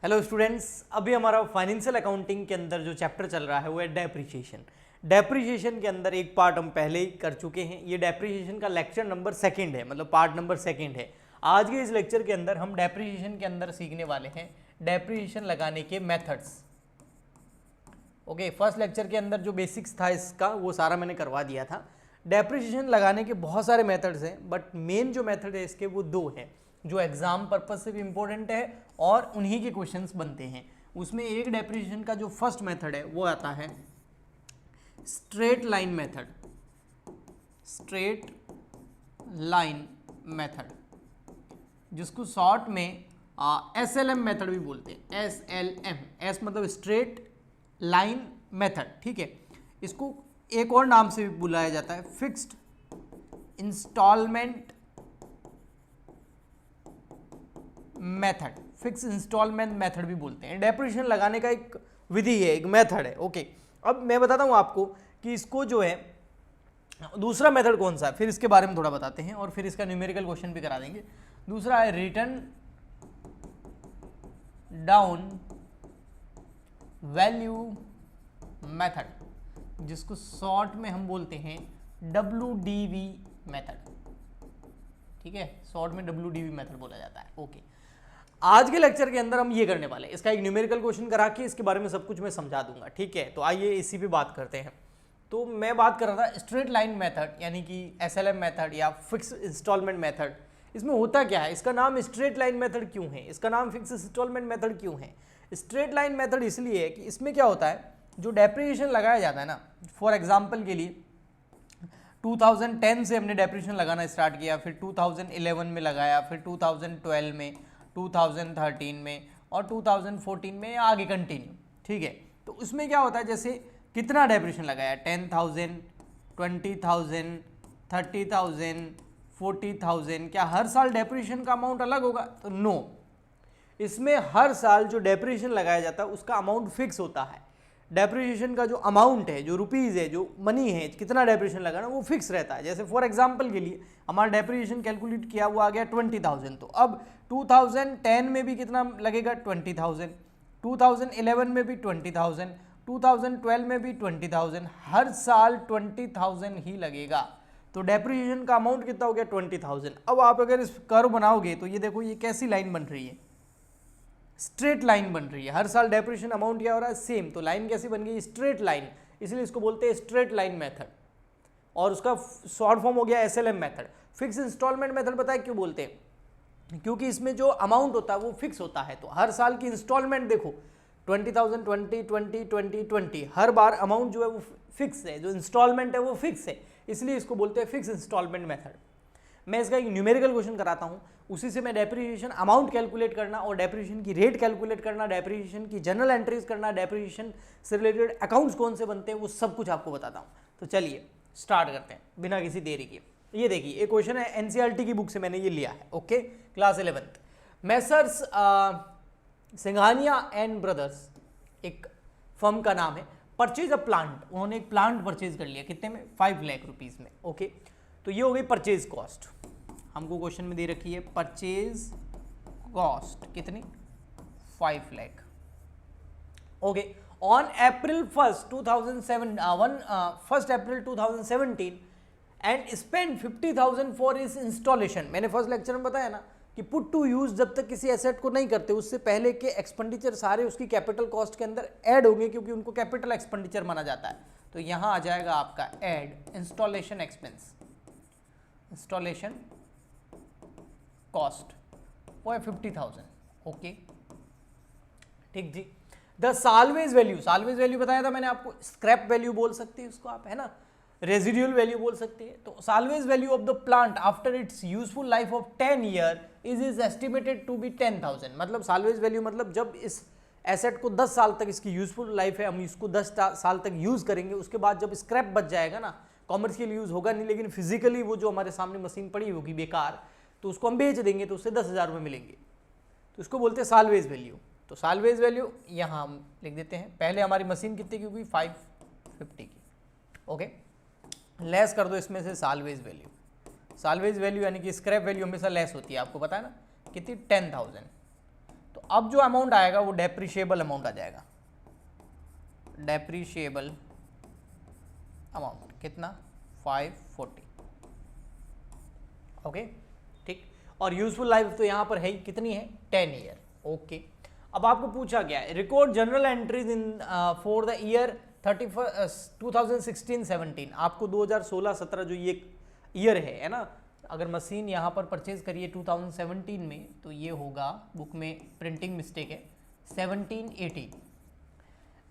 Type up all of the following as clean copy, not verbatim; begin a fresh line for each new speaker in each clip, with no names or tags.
Hello students, अभी हमारा financial accounting के अंदर जो चैप्टर चल रहा है वो है डेप्रिसिएशन। डेप्रिसिएशन के अंदर एक पार्ट हम पहले ही कर चुके हैं। ये डेप्रिसिएशन का लेक्चर नंबर सेकंड है, मतलब पार्ट नंबर सेकंड है। आज के इस लेक्चर के अंदर हम डेप्रिसिएशन के अंदर सीखने वाले हैं डेप्रिसिएशन लगाने के मेथड्स। ओके, फर्स्ट लेक्चर के अंदर जो बेसिक्स था इसका वो सारा मैंने करवा दिया था। डेप्रिसिएशन लगाने के बहुत सारे मेथड्स हैं, बट मेन जो मेथड है इसके वो दो हैं जो एग्जाम पर्पज से भी इंपॉर्टेंट है और उन्हीं के क्वेश्चंस बनते हैं। उसमें एक डेप्रिसिएशन का जो फर्स्ट मेथड है वो आता है straight line method. Straight line method जिसको शॉर्ट में SLM मेथड भी बोलते हैं। SLM, एस मतलब स्ट्रेट लाइन मेथड, ठीक है। इसको एक और नाम से भी बुलाया जाता है fixed instalment method. Fix instalment method भी बोलते हैं। डेप्रिसिएशन लगाने का एक विधि है, एक मेथड है। ओके, अब मैं बताता हूं आपको कि इसको जो है दूसरा मेथड कौन सा है, फिर इसके बारे में थोड़ा बताते हैं और फिर इसका न्यूमेरिकल क्वेश्चन भी करा देंगे। दूसरा है रिटर्न डाउन वैल्यू मेथड, जिसको शॉर्ट में हम बोलते हैं WDV मेथड, ठीक है। शॉर्ट में WDV मेथड बोला जाता है। ओके, आज के लेक्चर के अंदर हम ये करने वाले हैं, इसका एक न्यूमेरिकल क्वेश्चन करा के इसके बारे में सब कुछ मैं समझा दूंगा, ठीक है। तो आइए इसी पे बात करते हैं। तो मैं बात कर रहा था स्ट्रेट लाइन मेथड यानी कि SLM मेथड या फिक्स इंस्टॉलमेंट मेथड। इसमें होता क्या है, इसका नाम स्ट्रेट लाइन मेथड क्यों है, इसका नाम फिक्स इंस्टॉलमेंट मेथड क्यों है। स्ट्रेट लाइन मेथड इसलिए है कि इसमें क्या होता है, जो डेप्रिसिएशन लगाया जाता है ना, फॉर एग्जाम्पल के लिए 2010 से हमने डेप्रिसिएशन लगाना स्टार्ट किया, फिर 2011 में लगाया, फिर 2012 में, 2013 में और 2014 में आगे कंटिन्यू, ठीक है। तो उसमें क्या होता है, जैसे कितना डेप्रिसिएशन लगाया, 10,000, 20,000, 30,000, 40,000, क्या हर साल डेप्रिसिएशन का अमाउंट अलग होगा? तो नो, इसमें हर साल जो डेप्रिसिएशन लगाया जाता है उसका अमाउंट फिक्स होता है। डेप्रिसिएशन का जो अमाउंट है, जो रुपीज़ है, जो मनी है, कितना डेप्रिसिएशन लगाना वो फिक्स रहता है। जैसे फॉर एग्जांपल के लिए हमारा डेप्रिसिएशन कैलकुलेट किया हुआ आ गया 20,000, तो अब 2010 में भी कितना लगेगा 20,000, 2011 में भी 20,000, 2012 में भी 20,000, हर साल 20,000 ही लगेगा। तो डेप्रिसिएशन का अमाउंट कितना हो गया 20,000। अब आप अगर इस कर्व बनाओगे तो ये देखो, ये कैसी लाइन बन रही है, स्ट्रेट लाइन बन रही है। हर साल डेप्रिसिएशन अमाउंट क्या हो रहा है, सेम। तो लाइन कैसी बन गई, स्ट्रेट लाइन, इसलिए इसको बोलते हैं स्ट्रेट लाइन मेथड। और उसका शॉर्ट फॉर्म हो गया SLM मेथड। फिक्स इंस्टॉलमेंट मेथड पता है क्यों बोलते हैं, क्योंकि इसमें जो अमाउंट होता है वो फिक्स होता है। तो हर साल की इंस्टॉलमेंट देखो 20,000, 20, 20, 20, 20, हर बार अमाउंट जो है वो फिक्स है, जो इंस्टॉलमेंट है वो फिक्स है, इसलिए इसको बोलते हैं फिक्स इंस्टॉलमेंट मेथड। मैं इसका एक न्यूमेरिकल क्वेश्चन कराता हूं, उसी से मैं डेप्रिसिएशन अमाउंट कैलकुलेट करना और डेप्रिसिएशन की रेट कैलकुलेट करना, डेप्रिसिएशन की जनरल एंट्रीज करना, डेप्रिसिएशन से रिलेटेड अकाउंट्स कौन से बनते हैं वो सब कुछ आपको बताता हूं। तो चलिए स्टार्ट करते हैं बिना किसी देरी के। ये देखिए, एक क्वेश्चन है NCERT की बुक से मैंने ये लिया है, okay, class 11th। Messrs Singhania and brothers एक फर्म का नाम है, परचेज अ प्लांट। उन्होंने एक प्लांट परचेज कर लिया, कितने में, 5 लाख रुपीज में, ओके। तो ये हो गई परचेज कॉस्ट, हमको क्वेश्चन में दे रखी है परचेज कॉस्ट कितनी, 5 lakh, okay. On April 1st, 1st April 2017 and spend 50,000 for इस इंस्टॉलेशन। मैंने फर्स्ट लेक्चर में बताया ना कि पुट टू यूज जब तक किसी एसेट को नहीं करते उससे पहले के एक्सपेंडिचर सारे उसकी कैपिटल कॉस्ट के अंदर ऐड होंगे, क्योंकि उनको कैपिटल एक्सपेंडिचर माना जाता है। तो यहां आ जाएगा आपका add installation expense, installation cost वो है 50,000, ओके, ठीक जी। The salvage value, salvage value बताया था मैंने आपको, स्क्रैप वैल्यू बोल सकते हैं उसको आप, है ना, रेजिडुअल वैल्यू बोल सकते हैं। तो salvage value of the plant after its useful life of 10 year is estimated to be 10,000। मतलब साल्वेज वैल्यू मतलब जब इस एसेट को 10 साल तक इसकी यूजफुल लाइफ है, हम इसको 10 साल तक यूज करेंगे, उसके बाद जब स्क्रैप बच जाएगा ना, कॉमर्शियल यूज होगा नहीं, लेकिन फिजिकली वो जो हमारे सामने मशीन पड़ी होगी बेकार, तो उसको हम बेच देंगे तो उससे 10,000 रुपये मिलेंगे, तो इसको बोलते हैं साल्वेज वैल्यू। तो साल्वेज वैल्यू यहाँ हम लिख देते हैं। पहले हमारी मशीन कितने की होगी, 550 की, ओके। लेस कर दो इसमें से साल्वेज वैल्यू, साल्वेज वैल्यू यानी कि स्क्रैप वैल्यू हमेशा लेस होती है, आपको पता है ना, कितनी, 10,000। तो अब जो अमाउंट आएगा वो डेप्रिशिएबल अमाउंट आ जाएगा, डेप्रिशिएबल अमाउंट कितना 540। ओके ठीक। और यूजफुल लाइफ तो यहां पर है ही, कितनी है 10 ईयर। ओके अब आपको पूछा गया है record general entries in for the year 2016-17। आपको 2016-17 जो ये ईयर है ना, अगर मशीन यहाँ पर परचेज करिए 2017 में तो ये होगा, बुक में प्रिंटिंग मिस्टेक है, 17-18।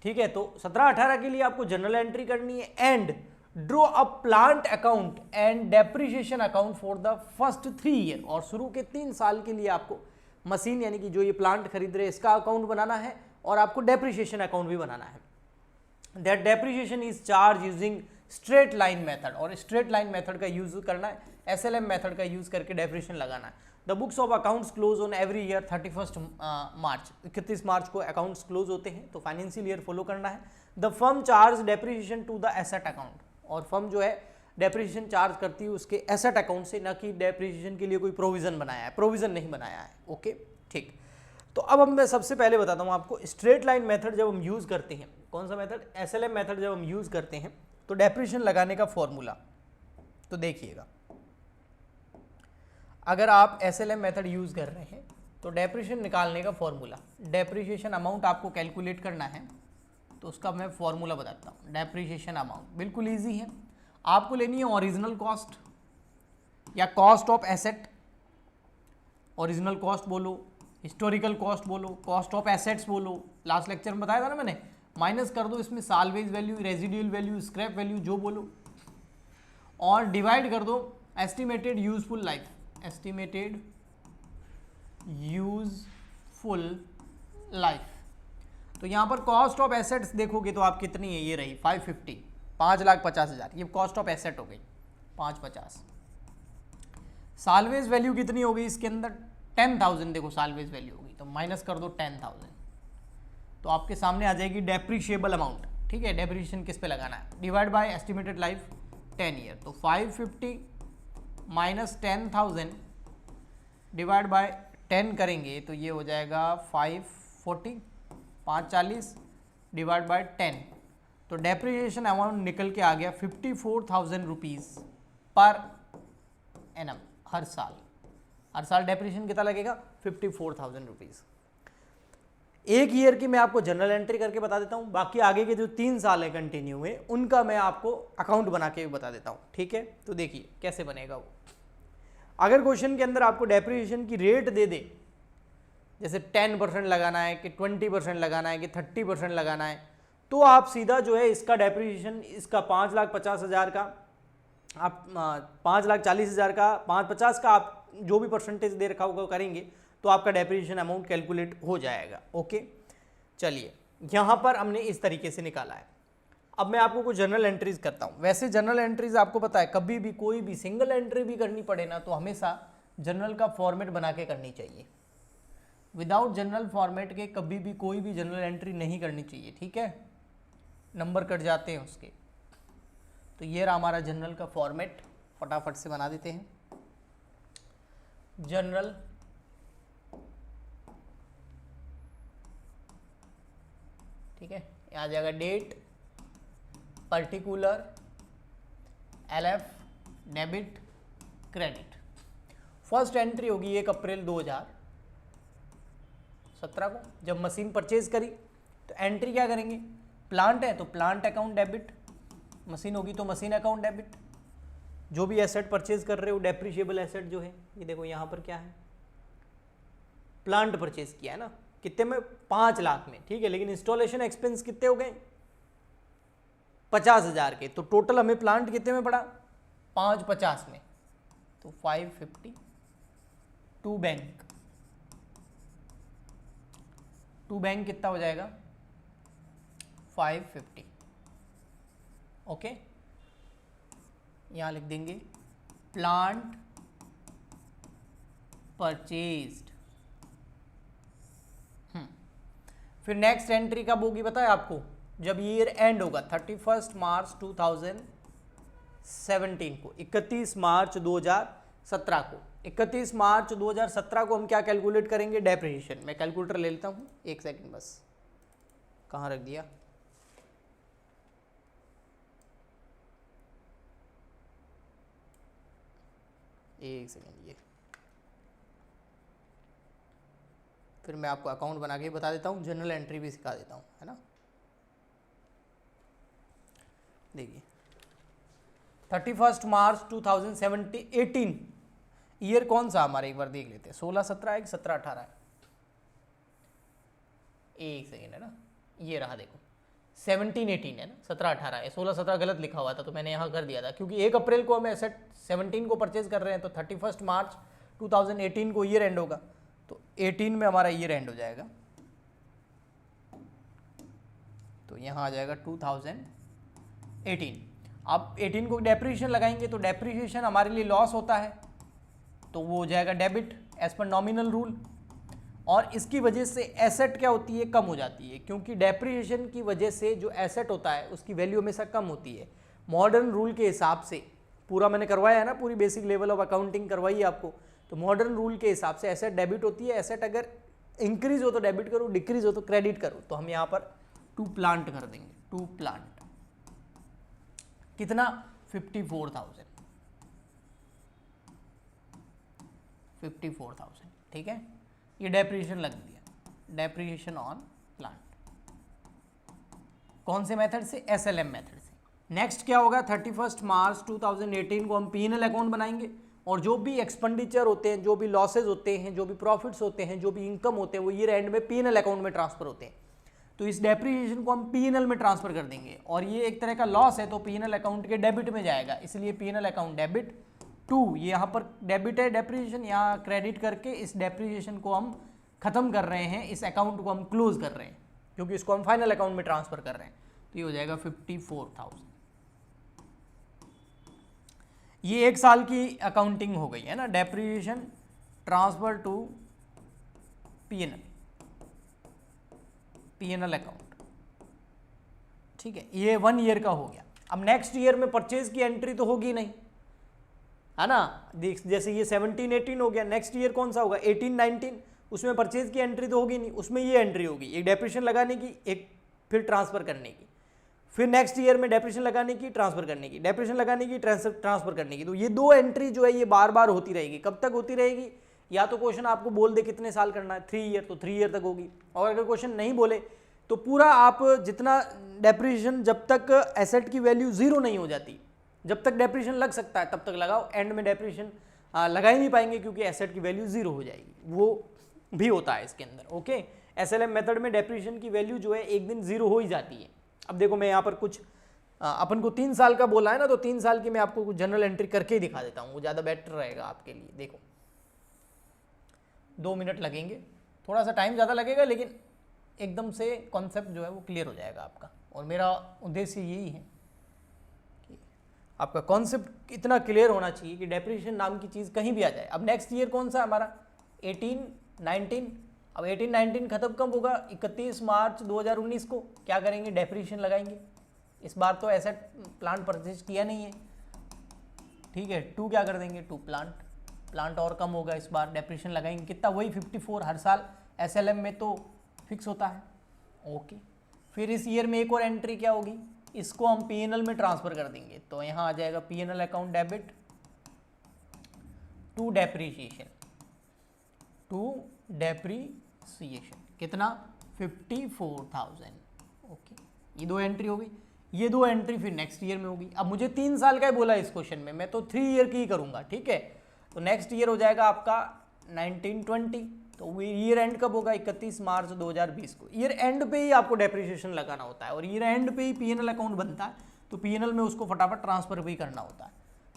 ठीक है, तो 17-18 के लिए आपको जनरल एंट्री करनी है and draw a plant account and depreciation account for the first 3 year. और शुरू के 3 साल के लिए आपको मशीन यानी कि जो ये प्लांट खरीद रहे इसका अकाउंट बनाना है और आपको डेप्रिसिएशन अकाउंट भी बनाना है। That depreciation is charge using straight line method, और स्ट्रेट लाइन मेथड का यूज करना है, SLM मेथड का यूज करके डेप्रिसिएशन लगाना है। The books of accounts close on every year 31 मार्च, 31 मार्च को अकाउंट्स क्लोज होते हैं, तो फाइनेंशियल ईयर फॉलो करना है। The firm charge depreciation to the asset account, और फर्म जो है डेप्रिसिएशन चार्ज करती है उसके एसेट अकाउंट से, न कि डेप्रिसिएशन के लिए कोई प्रोविजन बनाया है, प्रोविजन नहीं बनाया है। ओके ठीक। तो अब मैं सबसे पहले बताता हूँ आपको स्ट्रेट लाइन मेथड जब हम यूज करते हैं, कौन सा मेथड, SLM मेथड जब हम यूज करते हैं तो डेप्रिसिएशन लगाने का फॉर्मूला तो देखिएगा। अगर आप SLM मेथड यूज कर रहे हैं तो डेप्रिसिएशन निकालने का फॉर्मूला, डेप्रिसिएशन अमाउंट आपको कैलकुलेट करना है, तो उसका मैं फॉर्मूला बताता हूँ। डेप्रिसिएशन अमाउंट बिल्कुल इजी है, आपको लेनी है ओरिजिनल कॉस्ट या cost of asset, original cost बोलो, हिस्टोरिकल कॉस्ट बोलो, कॉस्ट ऑफ एसेट्स बोलो, लास्ट लेक्चर में बताया था ना मैंने, माइनस कर दो इसमें salvage value, residual value, scrap value जो बोलो, और डिवाइड कर दो estimated useful life, estimated useful life. तो यहाँ पर कॉस्ट ऑफ एसेट्स देखोगे तो आप कितनी है, ये रही 550, 5,50,000, ये कॉस्ट ऑफ एसेट हो गई 550। साल्वेज वैल्यू कितनी हो गई इसके अंदर 10,000, देखो साल्वेज वैल्यू होगी तो माइनस कर दो 10,000, तो आपके सामने आ जाएगी डेप्रिशिएबल अमाउंट। ठीक है, डेप्रिसिएशन किस पे लगाना है, divide by estimated life 10 year, तो 550 माइनस 10,000 डिवाइड बाय 10 करेंगे तो ये हो जाएगा 540, 540 डिवाइड बाय 10, तो डेप्रिसिएशन अमाउंट निकल के आ गया 54,000 रुपीज़ पर एनम, हर साल। हर साल डेप्रिसिएशन कितना लगेगा 54,000 रुपीज़। एक ईयर की मैं आपको जनरल एंट्री करके बता देता हूँ, बाकी आगे के जो 3 साल है कंटिन्यू हुए उनका मैं आपको अकाउंट बना के बता देता हूँ। ठीक है, तो देखिए कैसे बनेगा वो। अगर क्वेश्चन के अंदर आपको डेप्रिसिएशन की रेट दे दे, जैसे 10% लगाना है कि 20% लगाना है कि 30% लगाना है, तो आप सीधा जो है इसका डेप्रिसिएशन, इसका 5,50,000 का आप 5,40,000 का, 550 का आप जो भी परसेंटेज दे रखा होगा करेंगे तो आपका डेप्रिसिएशन अमाउंट कैलकुलेट हो जाएगा। ओके चलिए, यहाँ पर हमने इस तरीके से निकाला है। अब मैं आपको कुछ जनरल एंट्रीज करता हूँ। वैसे जनरल एंट्रीज आपको पता है कभी भी कोई भी सिंगल एंट्री भी करनी पड़े ना तो हमेशा जनरल का फॉर्मेट बना के करनी चाहिए। विदाउट जनरल फॉर्मेट के कभी भी कोई भी जनरल एंट्री नहीं करनी चाहिए। ठीक है, नंबर कट जाते हैं उसके। तो ये रहा हमारा जनरल का फॉर्मेट, फटाफट से बना देते हैं। जनरल ठीक है, आ जाएगा date, particular, LF, debit, credit. First entry होगी 1 अप्रैल 2017 को, जब मशीन परचेज करी तो एंट्री क्या करेंगे, प्लांट है तो प्लांट अकाउंट डेबिट, मशीन होगी तो मशीन अकाउंट डेबिट। जो भी एसेट परचेज कर रहे हो, डेप्रिशिएबल एसेट जो है, ये देखो यहाँ पर क्या है, प्लांट परचेज किया है ना, कितने में 5 लाख में। ठीक है, लेकिन इंस्टॉलेशन एक्सपेंस कितने हो गए 50,000 के, तो टोटल हमें प्लांट कितने में पड़ा 550 में, तो 550 टू बैंक, टू बैंक कितना हो जाएगा 550। ओके, यहां लिख देंगे प्लांट परचेज्ड। फिर नेक्स्ट एंट्री कब होगी पता है आपको, जब ईयर एंड होगा 31 मार्च 2017 को, 31 मार्च 2017 को 31 मार्च 2017 को हम क्या कैलकुलेट करेंगे? डेप्रिसिएशन। मैं कैलकुलेटर ले लेता हूँ, एक सेकंड बस, कहाँ रख दिया? एक सेकंड, ये फिर मैं आपको अकाउंट बना के बता देता हूँ, जनरल एंट्री भी सिखा देता हूँ, है ना। देखिए 31 मार्च 2018 ईयर कौन सा हमारे, एक बार देख लेते हैं। 16-17 है कि 17-18 है? एक सेकेंड, है ना, ये रहा देखो, 17-18 है ना, 17-18 है। 16-17 गलत लिखा हुआ था तो मैंने यहाँ कर दिया था, क्योंकि 1 अप्रैल को हम एसेट 17 को परचेज कर रहे हैं, तो 31 मार्च 2018 को ईयर एंड होगा, तो 18 में हमारा ईयर एंड हो जाएगा, तो यहाँ आ जाएगा 2018। अब 18 को डेप्रिसिएशन लगाएंगे तो डेप्रिसिएशन हमारे लिए लॉस होता है, तो वो हो जाएगा debit as per nominal rule, और इसकी वजह से एसेट क्या होती है? कम हो जाती है, क्योंकि डेप्रिसिएशन की वजह से जो एसेट होता है उसकी वैल्यू हमेशा कम होती है। मॉडर्न रूल के हिसाब से, पूरा मैंने करवाया है ना, पूरी बेसिक लेवल ऑफ अकाउंटिंग करवाई है आपको, तो मॉडर्न रूल के हिसाब से एसेट डेबिट होती है। एसेट अगर इंक्रीज हो तो डेबिट करो, डिक्रीज हो तो क्रेडिट करो, तो हम यहाँ पर टू प्लांट कर देंगे। टू प्लांट कितना? 54,000, 54,000, ठीक है। ये डेप्रिसिएशन लग दिया, डेप्रिसिएशन ऑन प्लांट। कौन से मेथड से? एसएलएम मेथड से। नेक्स्ट क्या होगा? 31 मार्च 2018 को हम पीएनएल अकाउंट बनाएंगे, और जो भी एक्सपेंडिचर होते हैं, जो भी लॉसेज होते हैं, जो भी प्रॉफिट्स होते हैं, जो भी इनकम होते हैं, वो ईयर एंड में पीएनएल अकाउंट में ट्रांसफर होते हैं। तो इस डेप्रिसिएशन को हम पीएनएल में ट्रांसफर कर देंगे, और ये एक तरह का लॉस है तो पीएनएल अकाउंट के डेबिट में जाएगा, इसलिए पीएनएल अकाउंट डेबिट टू, ये यहाँ पर डेबिट है डेप्रिसिएशन, यहाँ क्रेडिट करके इस डेप्रिसिएशन को हम खत्म कर रहे हैं, इस अकाउंट को हम क्लोज कर रहे हैं, क्योंकि इसको हम फाइनल अकाउंट में ट्रांसफर कर रहे हैं। तो ये हो जाएगा 54,000। ये 1 साल की अकाउंटिंग हो गई है ना, depreciation transfer to PNL, PNL account, ठीक है। ये 1 ईयर का हो गया। अब नेक्स्ट ईयर में परचेज की एंट्री तो होगी नहीं, है ना। जैसे ये 17-18 हो गया, नेक्स्ट ईयर कौन सा होगा? 18-19, उसमें परचेज की एंट्री तो होगी नहीं, उसमें ये एंट्री होगी, एक डेप्रिसिएशन लगाने की, एक फिर ट्रांसफर करने की, फिर नेक्स्ट ईयर में डेप्रिसिएशन लगाने की, ट्रांसफर करने की, डेप्रिसिएशन लगाने की, ट्रांसफर करने की। तो ये 2 एंट्री जो है ये बार बार होती रहेगी। कब तक होती रहेगी? या तो क्वेश्चन आपको बोल दे कितने साल करना है, 3 ईयर, तो 3 ईयर तक होगी, और अगर क्वेश्चन नहीं बोले तो पूरा आप जितना डेप्रिसिएशन, जब तक एसेट की वैल्यू 0 नहीं हो जाती, जब तक डेप्रिसिएशन लग सकता है तब तक लगाओ, एंड में डेप्रिसिएशन लगा ही नहीं पाएंगे क्योंकि एसेट की वैल्यू 0 हो जाएगी, वो भी होता है इसके अंदर। ओके, एसएलएम मेथड में डेप्रिसिएशन की वैल्यू जो है एक दिन 0 हो ही जाती है। अब देखो मैं यहाँ पर कुछ अपन को 3 साल का बोला है ना, तो 3 साल की मैं आपको कुछ जनरल एंट्री करके ही दिखा देता हूँ, वो ज़्यादा बेटर रहेगा आपके लिए। देखो 2 मिनट लगेंगे, थोड़ा सा टाइम ज़्यादा लगेगा, लेकिन एकदम से कॉन्सेप्ट जो है वो क्लियर हो जाएगा आपका, और मेरा उद्देश्य यही है कि आपका कॉन्सेप्ट इतना क्लियर होना चाहिए कि डेप्रिसिएशन नाम की चीज़ कहीं भी आ जाए। अब नेक्स्ट ईयर कौन सा है हमारा? 18-19। अब 18-19 खत्म कब होगा? 31 मार्च 2019 को। क्या करेंगे? डेप्रिसिएशन लगाएंगे। इस बार तो एसेट प्लांट परचेज किया नहीं है, ठीक है। 2 क्या कर देंगे? 2 प्लांट और कम होगा, इस बार डेप्रिसिएशन लगाएंगे कितना? वही 54 हर साल, एसएलएम में तो फिक्स होता है। ओके, फिर इस ईयर में एक और एंट्री क्या होगी? इसको हम पीएनएल में ट्रांसफर कर देंगे, तो यहाँ आ जाएगा PNL account debit to depreciation, कितना? 54,000। ओके, ये 2 एंट्री हो गई। ये 2 एंट्री फिर नेक्स्ट ईयर में होगी। अब मुझे 3 साल का ही बोला इस क्वेश्चन में, मैं तो 3 ईयर की ही करूंगा, ठीक है। तो नेक्स्ट ईयर हो जाएगा आपका 19-20। तो ईयर एंड कब होगा? 31 मार्च 2020 को। ईयर एंड पे ही आपको डेप्रिसिएशन लगाना होता है, और ईयर एंड पे ही पीएनएल अकाउंट बनता है, तो पीएनएल में उसको फटाफट ट्रांसफर भी करना होता है।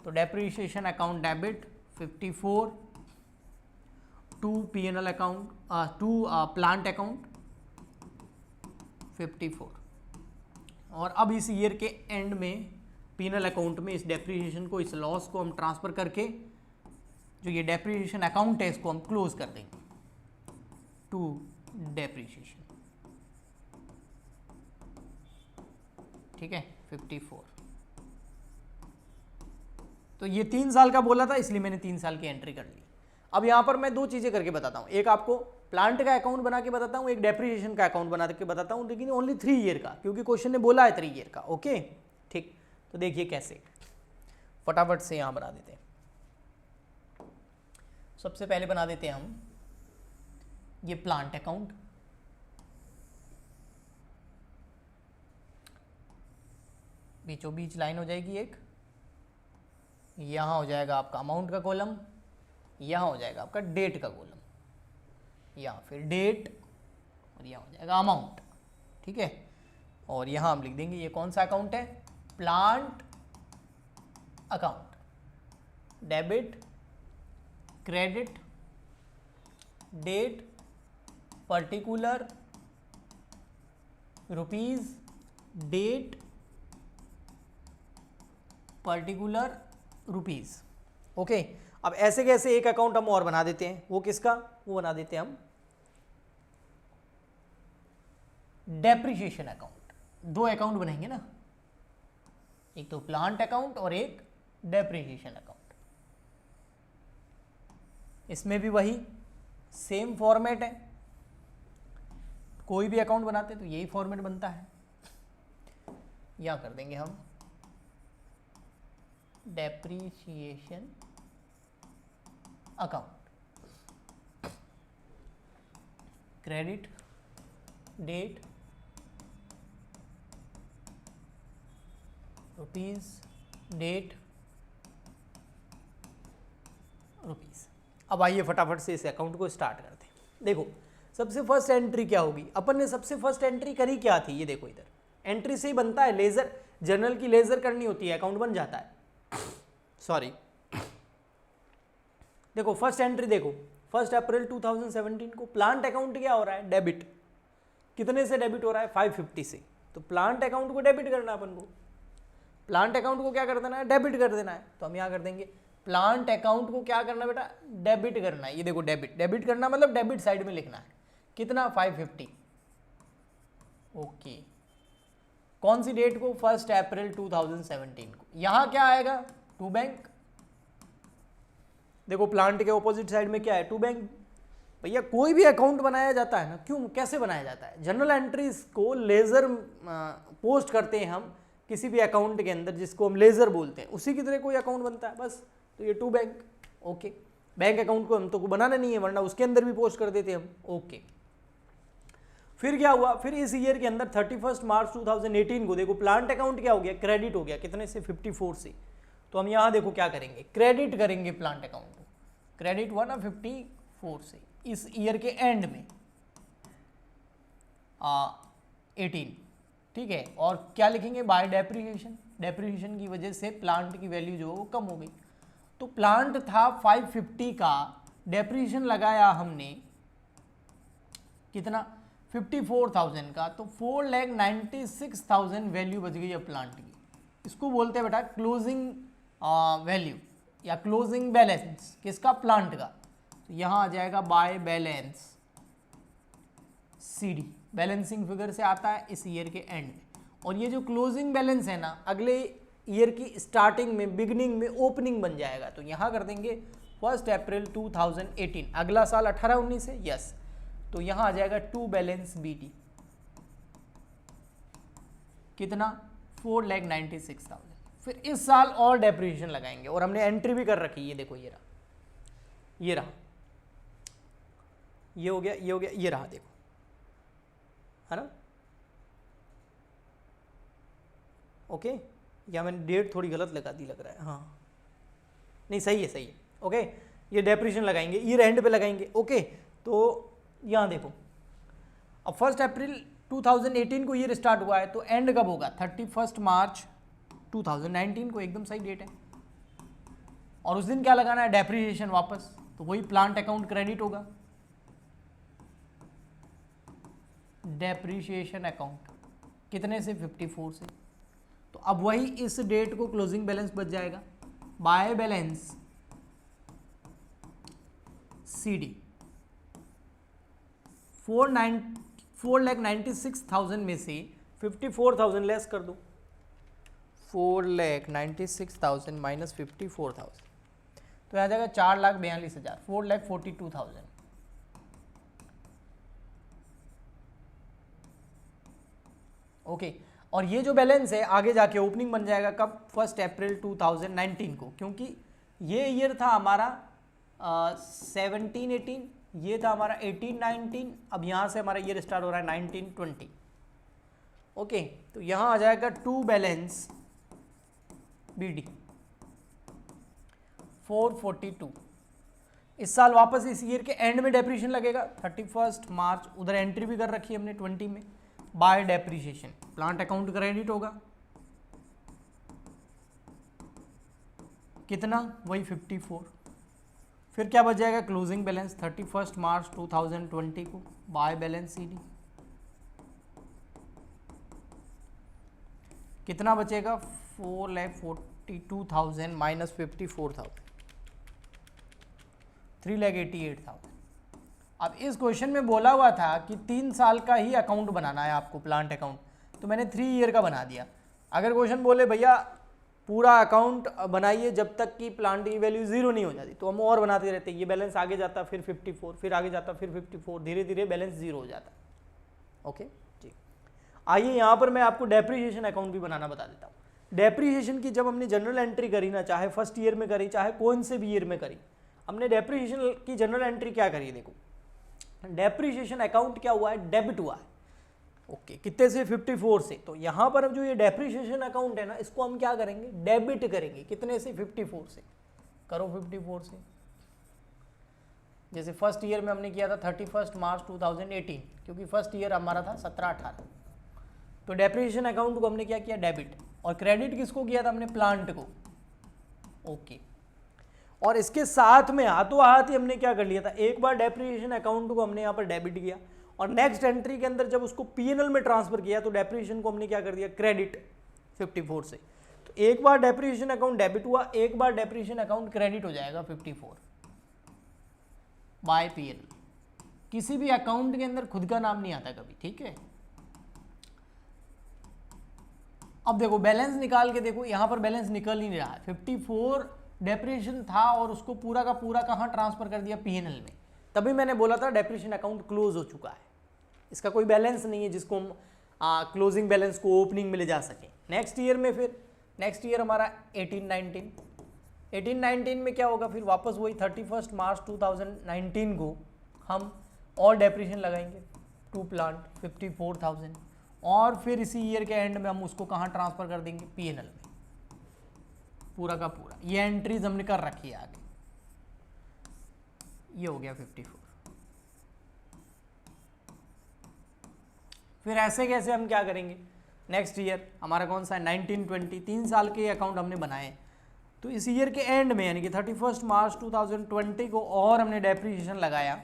तो depreciation account debit 54 to PNL account, to plant account 54। और अब इस ईयर के एंड में पीएनएल अकाउंट में इस डेप्रिसिएशन को, इस लॉस को हम ट्रांसफर करके जो ये डेप्रिसिएशन अकाउंट है इसको हम क्लोज कर देंगे टू डेप्रिसिएशन, ठीक है। 54। तो ये 3 साल का बोला था, इसलिए मैंने 3 साल की एंट्री कर ली। अब यहाँ पर मैं दो चीज़ें करके बताता हूँ, एक आपको प्लांट का अकाउंट बना के बताता हूँ, एक डेप्रिसिएशन का अकाउंट बना के बताता हूँ, लेकिन ओनली 3 ईयर का, क्योंकि क्वेश्चन ने बोला है 3 ईयर का। ओके ठीक, तो देखिए कैसे, फटाफट से यहाँ बना देते हैं। सबसे पहले बना देते हैं हम ये प्लांट अकाउंट, बीचों बीच लाइन हो जाएगी एक, यहाँ हो जाएगा आपका अमाउंट का कॉलम, यहाँ हो जाएगा आपका डेट का कॉलम, यहाँ फिर डेट, और यहाँ हो जाएगा अमाउंट। ठीक है, और यहाँ हम लिख देंगे ये कौन सा अकाउंट है, plant account, debit, credit, date, particular, rupees, date, particular, rupees. Okay, अब ऐसे कैसे एक अकाउंट हम और बना देते हैं, वो किसका, वो बना देते हैं हम डेप्रिसिएशन अकाउंट। दो अकाउंट बनाएंगे ना, एक तो प्लांट अकाउंट और एक डेप्रिसिएशन अकाउंट। इसमें भी वही सेम फॉर्मेट है, कोई भी अकाउंट बनाते हैं तो यही फॉर्मेट बनता है। यहां कर देंगे हम depreciation account, credit, date, rupees, date, rupees. अब आइए फटाफट से इस अकाउंट को स्टार्ट करते हैं। देखो सबसे फर्स्ट एंट्री क्या होगी, अपन ने सबसे फर्स्ट एंट्री करी क्या थी, ये देखो इधर एंट्री से ही बनता है, लेजर जनरल की लेजर करनी होती है, अकाउंट बन जाता है। सॉरी, देखो फर्स्ट एंट्री देखो, 1 अप्रैल 2017 को प्लांट अकाउंट क्या हो रहा है, डेबिट। कितने से डेबिट हो रहा है, 550 से। तो प्लांट अकाउंट को डेबिट करना है अपन को, प्लांट अकाउंट को क्या कर देना है, डेबिट कर देना है। तो हम यहाँ कर देंगे प्लांट अकाउंट को क्या करना है बेटा, डेबिट करना है। ये देखो डेबिट, डेबिट करना मतलब डेबिट साइड में लिखना है, कितना 550। ओके, कौन सी डेट को, 1 अप्रैल 2017 को। यहाँ क्या आएगा, टू बैंक। देखो प्लांट के ऑपोजिट साइड में क्या है, टू बैंक। भैया कोई भी अकाउंट बनाया जाता है ना, क्यों कैसे बनाया जाता है, जनरल एंट्रीज को लेजर पोस्ट करते हैं हम किसी भी अकाउंट के अंदर, जिसको हम लेजर बोलते हैं, उसी की तरह कोई अकाउंट बनता है बस। तो ये to bank. Okay, bank account को हम तो बनाना नहीं है, वरना उसके अंदर भी पोस्ट कर देते हम। ओके, फिर क्या हुआ, फिर इस ईयर के अंदर 31 मार्च 2018 को देखो प्लांट अकाउंट क्या हो गया, क्रेडिट हो गया। कितने से, 54 से। तो हम यहाँ देखो क्या करेंगे, क्रेडिट करेंगे प्लांट अकाउंट को, क्रेडिट हुआ ना 54 से इस ईयर के एंड में 18। ठीक है, और क्या लिखेंगे, बाय डेप्रिसिएशन। डेप्रिसिएशन की वजह से प्लांट की वैल्यू जो है वो कम हो गई। तो प्लांट था 550 का, डेप्रिसिएशन लगाया हमने कितना, 54,000 का, तो 4,96,000 वैल्यू बच गई है प्लांट की। इसको बोलते हैं बेटा क्लोजिंग वैल्यू या क्लोजिंग बैलेंस, किसका, प्लांट का। तो यहाँ आ जाएगा by balance CD, balancing figure से आता है इस ईयर के एंड में। और ये जो क्लोजिंग बैलेंस है ना, अगले ईयर की स्टार्टिंग में, बिगनिंग में ओपनिंग बन जाएगा। तो यहाँ कर देंगे 1 अप्रैल 2018, अगला साल 18-19 है, यस। तो यहाँ आ जाएगा टू बैलेंस BD, कितना, 4,96,000। फिर इस साल और डेप्रिसिएशन लगाएंगे, और हमने एंट्री भी कर रखी है, ये देखो ये रहा, ये रहा, ये हो गया, ये हो गया, ये रहा, देखो है ना। ओके, या मैंने डेट थोड़ी गलत लगा दी लग रहा है, हाँ नहीं सही है, सही है। ओके, ये डेप्रिसिएशन लगाएंगे, ईयर एंड पे लगाएंगे। ओके, तो यहाँ देखो अब 1 अप्रैल 2018 को ईयर स्टार्ट हुआ है, तो एंड कब होगा, 31 मार्च 2019 को, एकदम सही डेट है। और उस दिन क्या लगाना है, डेप्रिसिएशन वापस, तो वही प्लांट अकाउंट क्रेडिट होगा, डेप्रिसिएशन अकाउंट, कितने से, 54 से। तो अब वही इस डेट को क्लोजिंग बैलेंस बच जाएगा, बाय बैलेंस CD, 4,96,000 में से 54,000 लेस कर दो, 4,96,000 माइनस 54,000, तो आ जाएगा 4,42,000, 4,42,000। ओके, और ये जो बैलेंस है आगे जाके ओपनिंग बन जाएगा कब? 1 अप्रैल 2019 को, क्योंकि ये ईयर था हमारा 17-18, ये था हमारा 18-19, अब यहाँ से हमारा ईयर स्टार्ट हो रहा है 19-20। ओके, तो यहाँ आ जाएगा टू बैलेंस BD 442। इस साल वापस इस ईयर के एंड में डेप्रीशिएशन लगेगा 31 मार्च, उधर एंट्री भी कर रखी है हमने 20 में, by depreciation plant account credit होगा कितना? वही 54। फिर क्या बच जाएगा? क्लोजिंग बैलेंस 31 मार्च 2020 को बाय बैलेंस CD कितना बचेगा? 4,42,000 माइनस 54,000, 3,88,000। अब इस क्वेश्चन में बोला हुआ था कि 3 साल का ही अकाउंट बनाना है आपको, प्लांट अकाउंट, तो मैंने 3 ईयर का बना दिया। अगर क्वेश्चन बोले भैया पूरा अकाउंट बनाइए जब तक कि प्लांट की वैल्यू 0 नहीं हो जाती, तो हम और बनाते रहते, ये बैलेंस आगे जाता फिर 54, फिर आगे जाता फिर 54, धीरे धीरे बैलेंस 0 हो जाता। ओके जी, आइए यहाँ पर मैं आपको डेप्रीशिएशन अकाउंट भी बनाना बता देता हूँ। डेप्रीशिएशन की जब हमने जनरल एंट्री करी ना, चाहे फर्स्ट ईयर में करी चाहे कौन से भी ईयर में करी, हमने डेप्रीशिएशन की जनरल एंट्री क्या करी? देखो, डेप्रीशिएशन अकाउंट क्या हुआ है? डेबिट हुआ है। ओके, कितने से? 54 से। तो यहाँ पर अब जो ये डेप्रीशिएशन अकाउंट है ना, इसको हम क्या करेंगे? डेबिट करेंगे। कितने से? 54 से। करो 54 से। जैसे फर्स्ट ईयर में हमने किया था 31 मार्च 2018, क्योंकि फर्स्ट ईयर हमारा था 17-18, तो डेप्रीशिएशन अकाउंट को हमने क्या किया? डेबिट। और क्रेडिट किसको किया था हमने? प्लांट को। ओके, और इसके साथ में हाथों हाथ ही हमने क्या कर लिया था? एक बार डेप्रीशिएशन अकाउंट को हमने यहाँ पर डेबिट किया, और नेक्स्ट एंट्री के अंदर जब उसको PNL में ट्रांसफर किया तो डेप्रीशिएशन को हमने क्या कर दिया? क्रेडिट 54 से। तो एक बार डेप्रीशिएशन अकाउंट डेबिट हुआ, एक बार डेप्रीशिएशन अकाउंट क्रेडिट हो जाएगा 54 बाय PNL। किसी भी अकाउंट के अंदर खुद का नाम नहीं आता कभी, ठीक है। अब देखो बैलेंस निकाल के देखो, यहाँ पर बैलेंस निकल ही नहीं रहा है। 54 डेप्रीशिएशन था और उसको पूरा का पूरा कहाँ ट्रांसफर कर दिया? PNL में। तभी मैंने बोला था डेप्रीशिएशन अकाउंट क्लोज हो चुका है, इसका कोई बैलेंस नहीं है जिसको हम क्लोजिंग बैलेंस को ओपनिंग में ले जा सकें। नेक्स्ट ईयर में फिर नेक्स्ट ईयर हमारा 18-19 में क्या होगा? फिर वापस वही 31 मार्च 2019 को हम और डेप्रीशिएशन लगाएंगे टू प्लांट 54,000, और फिर इसी ईयर के एंड में हम उसको कहाँ ट्रांसफर कर देंगे? PNL में, पूरा का पूरा। ये एंट्रीज हमने कर रखी है आगे। ये हो गया 54। फिर ऐसे कैसे हम क्या करेंगे? नेक्स्ट ईयर हमारा कौन सा है? 19-20, 3 साल के अकाउंट हमने बनाए, तो इस ईयर के एंड में यानी कि 31 मार्च 2020 को और हमने डेप्रीशिएशन लगाया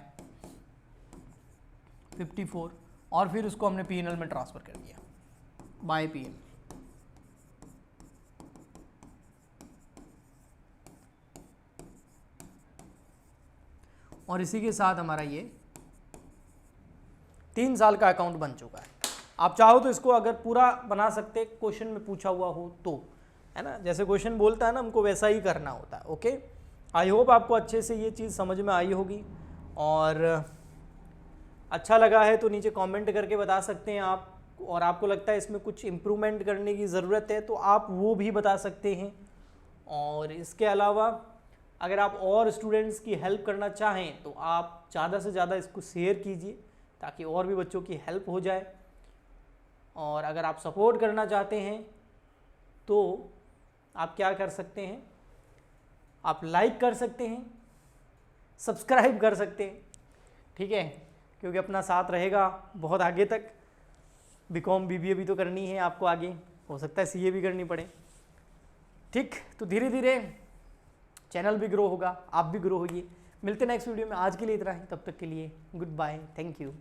54, और फिर उसको हमने PNL में ट्रांसफर कर दिया बाय PNL। और इसी के साथ हमारा ये 3 साल का अकाउंट बन चुका है। आप चाहो तो इसको अगर पूरा बना सकते, क्वेश्चन में पूछा हुआ हो तो, है ना, जैसे क्वेश्चन बोलता है ना, हमको वैसा ही करना होता है। ओके, आई होप आपको अच्छे से ये चीज़ समझ में आई होगी, और अच्छा लगा है तो नीचे कमेंट करके बता सकते हैं आप, और आपको लगता है इसमें कुछ इम्प्रूवमेंट करने की ज़रूरत है तो आप वो भी बता सकते हैं। और इसके अलावा अगर आप और स्टूडेंट्स की हेल्प करना चाहें तो आप ज़्यादा से ज़्यादा इसको शेयर कीजिए ताकि और भी बच्चों की हेल्प हो जाए। और अगर आप सपोर्ट करना चाहते हैं तो आप क्या कर सकते हैं? आप लाइक कर सकते हैं, सब्सक्राइब कर सकते हैं, ठीक है, क्योंकि अपना साथ रहेगा बहुत आगे तक। BCom BBA भी तो करनी है आपको आगे, हो सकता है CA भी करनी पड़े, ठीक। तो धीरे धीरे चैनल भी ग्रो होगा, आप भी ग्रो होइए। मिलते नेक्स्ट वीडियो में, आज के लिए इतना ही, तब तक के लिए गुड बाय, थैंक यू।